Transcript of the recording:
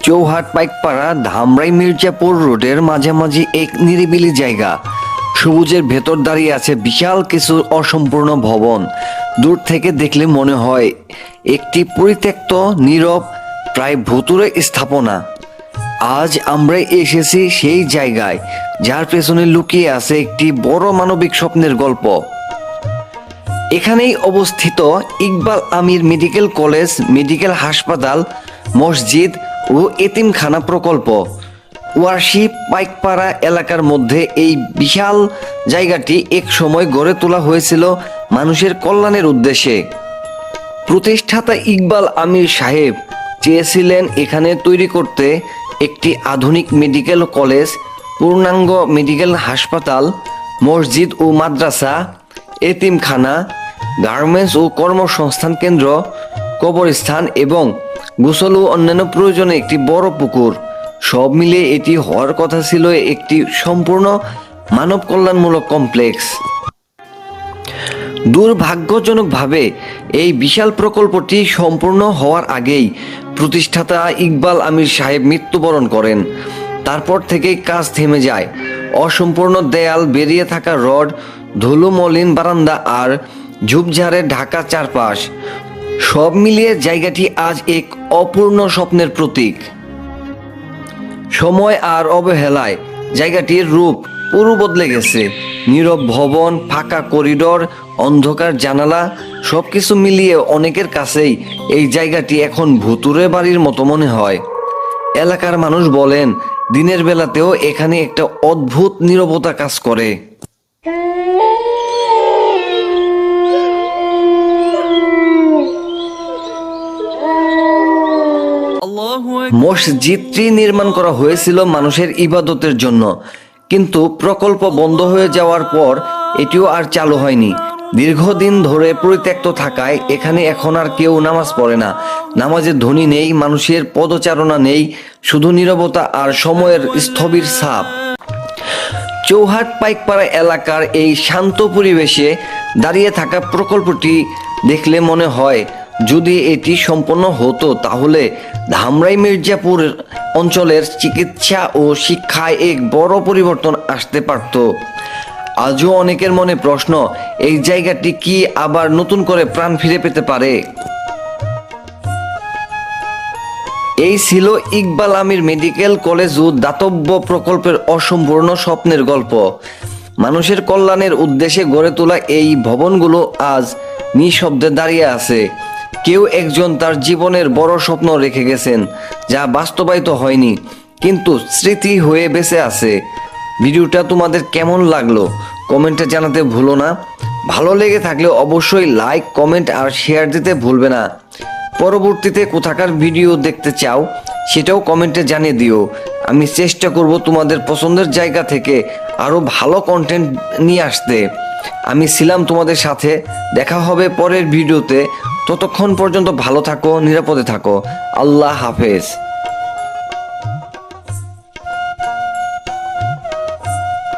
চৌহাট পাইকপাড়া ধামরাই মির্জাপুর রোডের মাঝামাঝি এক নিরিবিলি জায়গা। সবুজের ভেতর দাঁড়িয়ে আছে বিশাল কিছু অসম্পূর্ণ ভবন। দূর থেকে দেখলে মনে হয় একটি পরিত্যক্ত নীরব প্রায় ভুতুড়ে স্থাপনা। আজ আমরা এসেছি সেই জায়গায় যার পেছনে লুকিয়ে আছে একটি বড় মানবিক স্বপ্নের গল্প। এখানেই অবস্থিত ইকবাল আমির মেডিকেল কলেজ, মেডিকেল হাসপাতাল, মসজিদ ও এতিমখানা প্রকল্প। ওয়ারশি পাইকপাড়া এলাকার মধ্যে এই বিশাল জায়গাটি এক সময় গড়ে তোলা হয়েছিল মানুষের কল্যাণের উদ্দেশ্যে। প্রতিষ্ঠাতা ইকবাল আমির সাহেব চেয়েছিলেন এখানে তৈরি করতে একটি আধুনিক মেডিকেল কলেজ, পূর্ণাঙ্গ মেডিকেল হাসপাতাল, মসজিদ ও মাদ্রাসা, এতিমখানা, গার্মেন্টস ও কর্মসংস্থান কেন্দ্র, কবরস্থান এবং গোসল ও অন্যান্য প্রয়োজনে একটি বড় পুকুর। সব মিলিয়ে এটি হওয়ার কথা ছিল একটি সম্পূর্ণ মানব কল্যাণমূলক কমপ্লেক্স। দুর্ভাগ্যজনকভাবে এই বিশাল প্রকল্পটি সম্পূর্ণ হওয়ার আগেই প্রতিষ্ঠাতা ইকবাল আমির সাহেব মৃত্যুবরণ করেন। তারপর থেকেই কাজ থেমে যায়। অসম্পূর্ণ দেয়াল, বেরিয়ে থাকা রড, ধুলো মলিন বারান্দা আর ঝোপঝাড়ে ঢাকা চারপাশ, সব মিলিয়ে জায়গাটি আজ এক অপূর্ণ স্বপ্নের প্রতীক। সময় আর অবহেলায় জায়গাটির রূপ পুরো বদলে গেছে। নীরব ভবন, ফাঁকা করিডোর, অন্ধকার জানালা, সবকিছু মিলিয়ে অনেকের কাছেই এই জায়গাটি এখন ভুতুড়ে বাড়ির মতো মনে হয়। এলাকার মানুষ বলেন দিনের বেলাতেও এখানে একটা অদ্ভুত নীরবতা কাজ করে। মসজিদটি নির্মাণ করা হয়েছিল মানুষের ইবাদতের জন্য, কিন্তু প্রকল্প বন্ধ হয়ে যাওয়ার পর এটিও আর চালু হয়নি। দীর্ঘদিন ধরে পরিত্যক্ত থাকায় এখানে এখন আর কেউ নামাজ পড়ে না। নামাজের ধ্বনি নেই, মানুষের পদচারণা নেই, শুধু নীরবতা আর সময়ের স্থবির ছাপ। চৌহাট পাইকপাড়া এলাকার এই শান্ত পরিবেশে দাঁড়িয়ে থাকা প্রকল্পটি দেখলে মনে হয় যদি এটি সম্পন্ন হতো তাহলে ধামরাই মির্জাপুর অঞ্চলের চিকিৎসা ও শিক্ষায় এক বড় পরিবর্তন আসতে পারত। আজও অনেকের মনে প্রশ্ন, এই জায়গাটি কি আবার নতুন করে প্রাণ ফিরে পেতে পারে? এই ছিল ইকবাল আমির মেডিকেল কলেজ ও দাতব্য প্রকল্পের অসম্পূর্ণ স্বপ্নের গল্প। মানুষের কল্যাণের উদ্দেশ্যে গড়ে তোলা এই ভবনগুলো আজ নিঃশব্দে দাঁড়িয়ে আছে। কেউ একজন তার জীবনের বড় স্বপ্ন রেখে গেছেন, যা বাস্তবায়িত হয়নি, কিন্তু স্মৃতি হয়ে বেঁচে আছে। ভিডিওটা তোমাদের কেমন লাগলো কমেন্টে জানাতে ভুলো না। ভালো লেগে থাকলে অবশ্যই লাইক, কমেন্ট আর শেয়ার দিতে ভুলবে না। পরবর্তীতে কোথাকার ভিডিও দেখতে চাও সেটাও কমেন্টে জানিয়ে দিও। আমি চেষ্টা করব তোমাদের পছন্দের জায়গা থেকে আরও ভালো কন্টেন্ট নিয়ে আসতে। আমি ছিলাম তোমাদের সাথে। দেখা হবে পরের ভিডিওতে। ততক্ষণ পর্যন্ত ভালো থাকো, নিরাপদে থাকো। আল্লাহ হাফেজ।